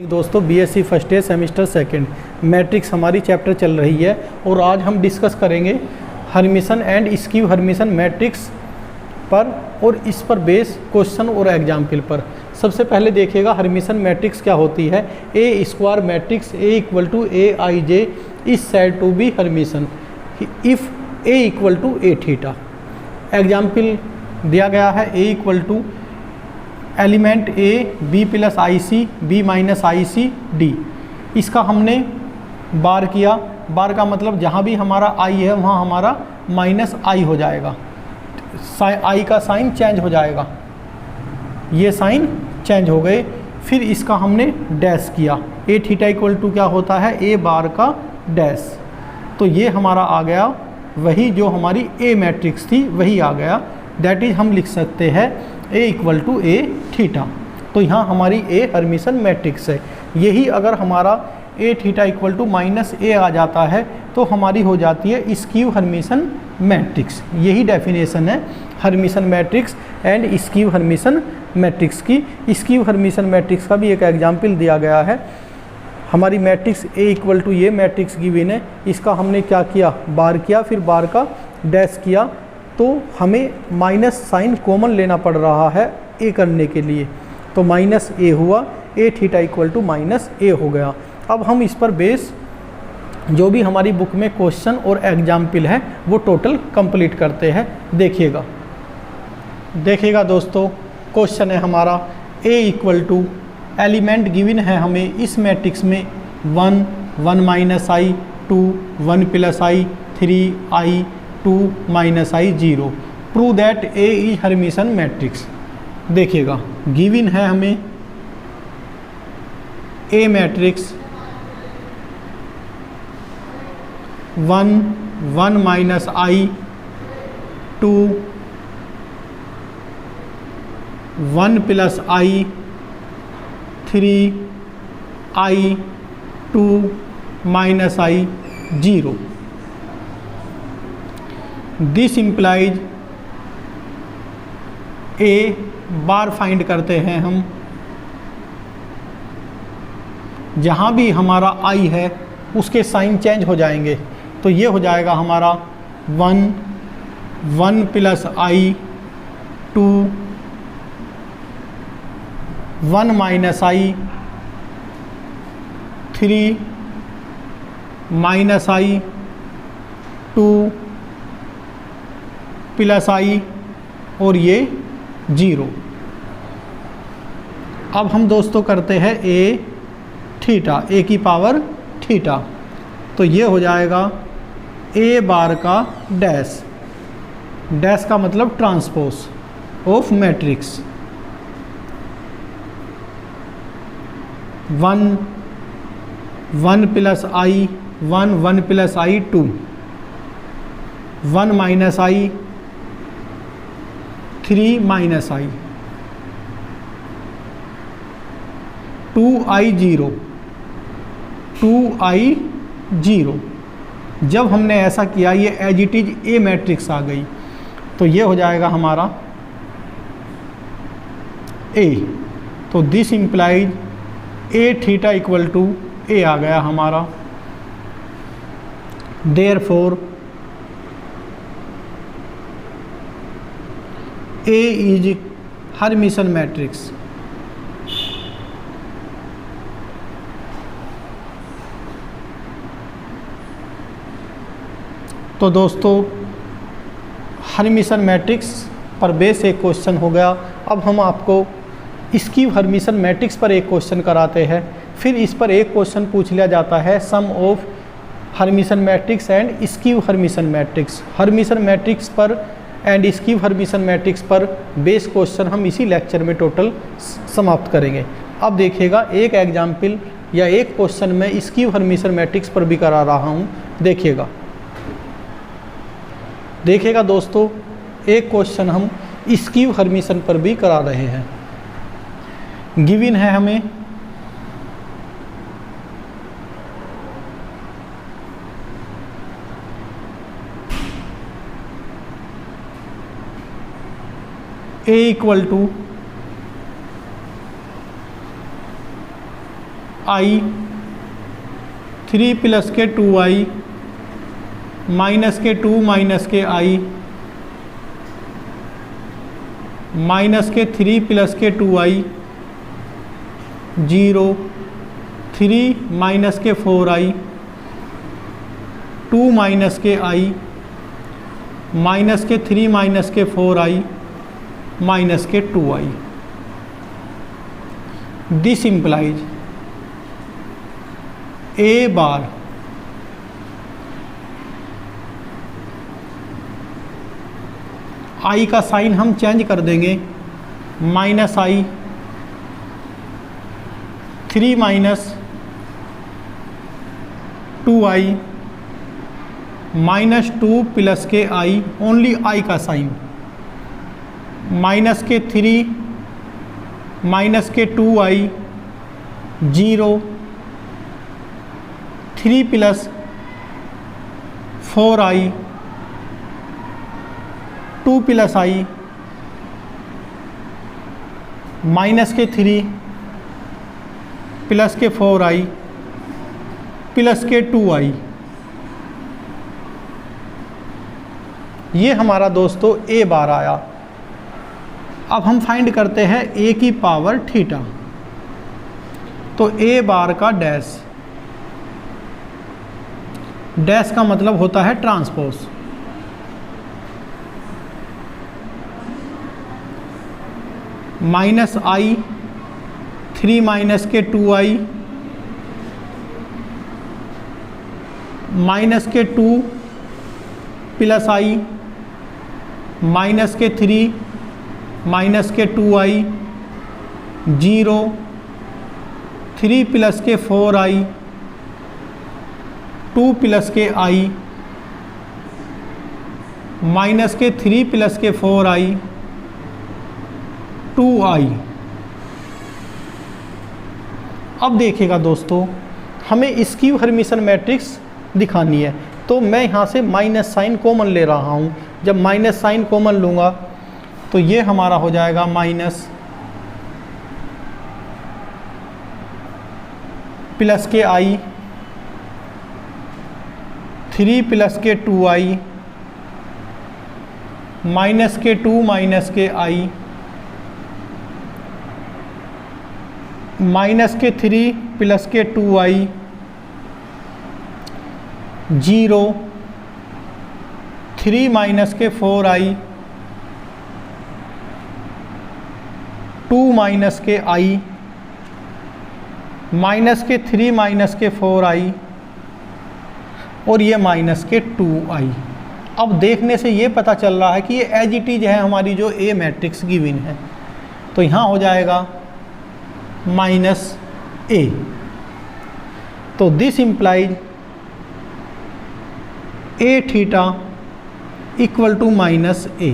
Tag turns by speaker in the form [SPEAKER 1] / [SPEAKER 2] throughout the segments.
[SPEAKER 1] दोस्तों BSc first year semester second matrix हमारी chapter चल रही है और आज हम डिस्कस करेंगे Hermitian and skew Hermitian matrix पर और इस पर बेस क्वेश्चन और एग्जाम्पल पर। सबसे पहले देखिएगा हर्मिशन मैट्रिक्स क्या होती है। A square matrix A equal to A I J is said to be Hermitian if A equal to A theta. Example दिया गया है A equal to element A B plus I C B minus I C D. इसका हमने बार किया। बार का मतलब जहाँ भी हमारा आई है वहाँ हमारा माइनस आई हो जाएगा, आई का साइन चेंज हो जाएगा, ये साइन चेंज हो गए। फिर इसका हमने डैश किया। ए थीटा इक्वल टू क्या होता है, ए बार का डैश। तो ये हमारा आ गया वही जो हमारी ए मैट्रिक्स थी वही आ गया। दैट इज हम लिख सकते हैं ए इक्वल टू ए थीटा। तो यहाँ हमारी ए हर्मिशन मैट्रिक्स है। यही अगर हमारा ए थीटा इक्वल टू माइनस ए आ जाता है तो हमारी हो जाती है स्क्यू हर्मिशन मैट्रिक्स। यही डेफिनेशन है Hermitian matrix and skew Hermitian matrix की। स्क्यू हर्मिशन मैट्रिक्स का भी एक एग्जाम्पल दिया गया है। हमारी मैट्रिक्स ए इक्वल टू ये मैट्रिक्स गिवन है। इसका हमने क्या किया, बार किया, फिर बार का डैश किया। तो हमें माइनस साइन कॉमन लेना पड़ रहा है ए करने के लिए। तो माइनस ए हुआ, ए थीटा इक्वल टू माइनस ए हो गया। अब हम इस पर बेस जो भी हमारी बुक में क्वेश्चन और एग्जाम्पल है वो टोटल कंप्लीट करते हैं। देखिएगा दोस्तों, क्वेश्चन है हमारा A equal to element given है हमें इस मैट्रिक्स में 1 1 minus I 2 1 plus I 3 I 2 minus I 0। Prove that A is Hermitian matrix. देखिएगा गिवन है हमें A matrix 1 1 minus I 2 1 plus I 3 I 2 minus I 0। This implies A bar find करते हैं हम। जहाँ भी हमारा आई है उसके साइन चेंज हो जाएंगे। तो ये हो जाएगा हमारा 1 1 plus I 2 1 minus I 3 minus I 2 plus आई और ये 0। अब हम दोस्तों करते हैं ए थीटा, ए की पावर थीटा। तो ये हो जाएगा ए बार का डैश। डैश का मतलब transpose of matrix 1 1 plus I 1 1 plus I 2 1 minus I 3 minus I 2 I 0 2 I 0। जब हमने ऐसा किया ये as it is A matrix आ गई। तो ये हो जाएगा हमारा ए। तो this implies A theta equal to A आ गया हमारा। Therefore A is Hermitian matrix. तो दोस्तों हर्मिशन मैट्रिक्स पर बेस एक क्वेश्चन हो गया। अब हम आपको स्क्यू हर्मिशन मैट्रिक्स पर एक क्वेश्चन कराते हैं। फिर इस पर एक क्वेश्चन पूछ लिया जाता है sum of Hermitian matrix and skew Hermitian matrix. Hermitian matrix पर एंड स्क्यू हर्मिशन मैट्रिक्स पर बेस क्वेश्चन हम इसी लेक्चर में टोटल समाप्त करेंगे। अब देखिएगा एक एग्जाम्पल या एक क्वेश्चन मैं स्क्यू हर्मिशन मैट्रिक्स पर भी करा रहा हूँ। देखिएगा दोस्तों, एक क्वेश्चन हम स्क्यू हर्मिशन पर भी करा रहे हैं। गिवन है हमें ए इक्वल टू आई 3 प्लस के 2i माइनस के 2 माइनस के i माइनस के 3 प्लस के 2i 0 3 माइनस के 4i 2 माइनस के i माइनस के 3 माइनस के 4i माइनस के 2i। दिस इम्प्लाइज ए बार आई का साइन हम चेंज कर देंगे, minus I 3 minus 2i minus 2 plus के i, ओनली i का साइन, माइनस के 3 माइनस के 2i 0 3 plus 4i 2 plus i minus के 3 प्लस के 4i प्लस के 2i। ये हमारा दोस्तों ए बार आया। अब हम फाइंड करते हैं ए की पावर थीटा। तो ए बार का डैश, डैश का मतलब होता है ट्रांसपोज। माइनस आई 3 माइनस के 2i माइनस के 2 प्लस i माइनस के 3 माइनस के 2i 0 3 प्लस के 4i 2 प्लस के i माइनस के 3 प्लस के 4i 2i। अब देखिएगा दोस्तों, हमें स्क्यू हर्मिशन मैट्रिक्स दिखानी है, तो मैं यहाँ से माइनस साइन कॉमन ले रहा हूँ। जब माइनस साइन कॉमन लूँगा तो ये हमारा हो जाएगा माइनस प्लस के i 3 प्लस के 2i माइनस के 2 माइनस के i माइनस के 3 प्लस के 2i 0 3 माइनस के 4i 2 माइनस के i माइनस के 3 माइनस के 4i और ये माइनस के 2i। अब देखने से ये पता चल रहा है कि ये एज इट इज है हमारी जो ए मैट्रिक्स गिवन है, तो यहाँ हो जाएगा माइनस ए। तो this implies A theta equal to minus A.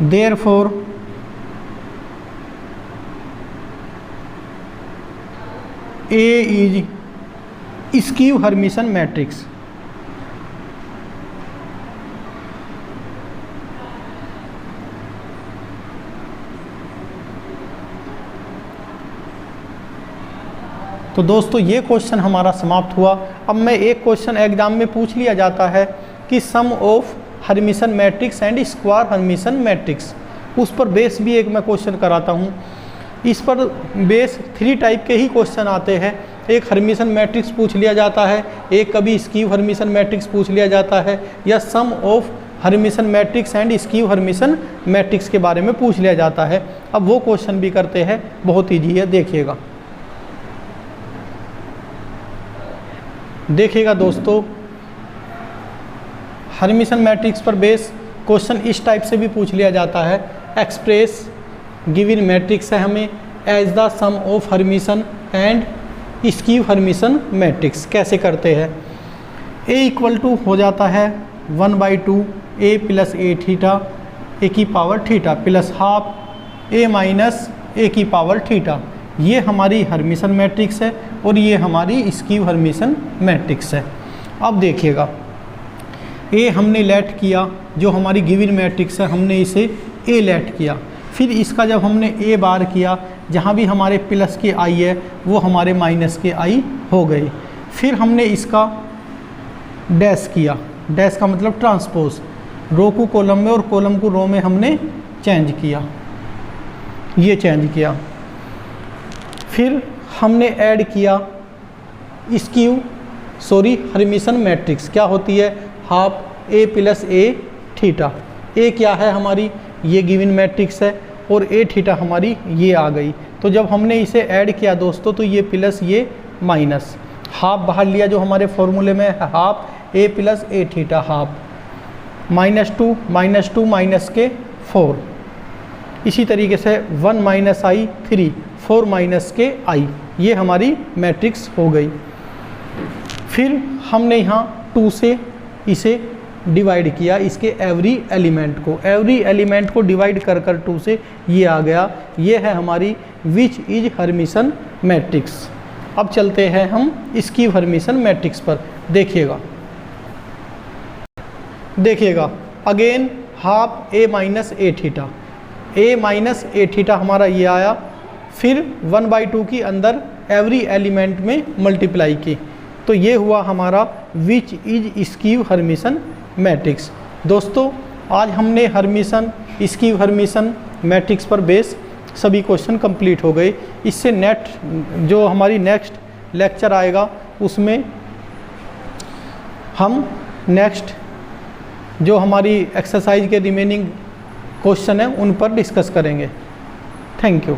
[SPEAKER 1] Therefore A is skew Hermitian matrix. तो दोस्तों ये क्वेश्चन हमारा समाप्त हुआ। अब मैं एक क्वेश्चन एग्जाम में पूछ लिया जाता है कि sum of Hermitian matrix and square Hermitian matrix, उस पर बेस भी एक मैं क्वेश्चन कराता हूँ। इस पर बेस 3 टाइप के ही क्वेश्चन आते हैं। एक हर्मिशन मैट्रिक्स पूछ लिया जाता है, एक कभी स्क्यू हर्मिशन मैट्रिक्स पूछ लिया जाता है, या sum of Hermitian matrix and skew Hermitian matrix के बारे में पूछ लिया जाता है। अब वो क्वेश्चन भी करते हैं, बहुत ईजी है, देखिएगा। देखिएगा दोस्तों, हर्मिशन मैट्रिक्स पर बेस क्वेश्चन इस टाइप से भी पूछ लिया जाता है। एक्सप्रेस गिवन मैट्रिक्स है हमें as the sum of Hermitian and skew Hermitian matrix. कैसे करते हैं? ए इक्वल टू हो जाता है 1/2 ए प्लस ए थीटा ए की पावर थीटा प्लस हाफ ए माइनस ए की पावर थीटा। ये हमारी हर्मिशन मैट्रिक्स है और ये हमारी स्क्यू हर्मिशन मैट्रिक्स है। अब देखिएगा, ए हमने लेट किया, जो हमारी गिवन मैट्रिक्स है हमने इसे ए लेट किया, फिर इसका जब हमने ए बार किया, जहाँ भी हमारे प्लस के आई है वो हमारे माइनस के आई हो गए। फिर हमने इसका डैश किया, डैश का मतलब ट्रांसपोज, रो को कॉलम में और कॉलम को रो में हमने चेंज किया, ये चेंज किया। फिर हमने ऐड किया हर्मिशन मैट्रिक्स। क्या होती है? हाफ ए प्लस ए थीटा। ए क्या है हमारी? ये गिवन मैट्रिक्स है और ए थीटा हमारी ये आ गई। तो जब हमने इसे ऐड किया दोस्तों तो ये प्लस ये माइनस, हाफ बाहर लिया जो हमारे फॉर्मूले में है, हाफ ए प्लस ए थीटा हाफ, -2 माइनस के 4, इसी तरीके से 1 माइनस आई 3, 4 माइनस के आई, ये हमारी मैट्रिक्स हो गई। फिर हमने यहाँ 2 से इसे डिवाइड किया, इसके एवरी एलिमेंट को डिवाइड कर 2 से ये आ गया। ये है हमारी विच इज हर्मिशन मैट्रिक्स। अब चलते हैं हम इसकी हर्मिशन मैट्रिक्स पर। देखिएगा अगेन हाफ ए माइनस ए थीटा, ए माइनस ए थीटा हमारा ये आया। फिर 1/2 की अंदर एवरी एलिमेंट में मल्टीप्लाई की, तो ये हुआ हमारा which is skew Hermitian matrix. दोस्तों आज हमने हर्मिशन स्क्यू हर्मिशन मैट्रिक्स पर बेस सभी क्वेश्चन कंप्लीट हो गए। इससे जो हमारी नेक्स्ट लेक्चर आएगा उसमें हम नेक्स्ट जो हमारी एक्सरसाइज के रिमेनिंग क्वेश्चन हैं उन पर डिस्कस करेंगे। Thank you.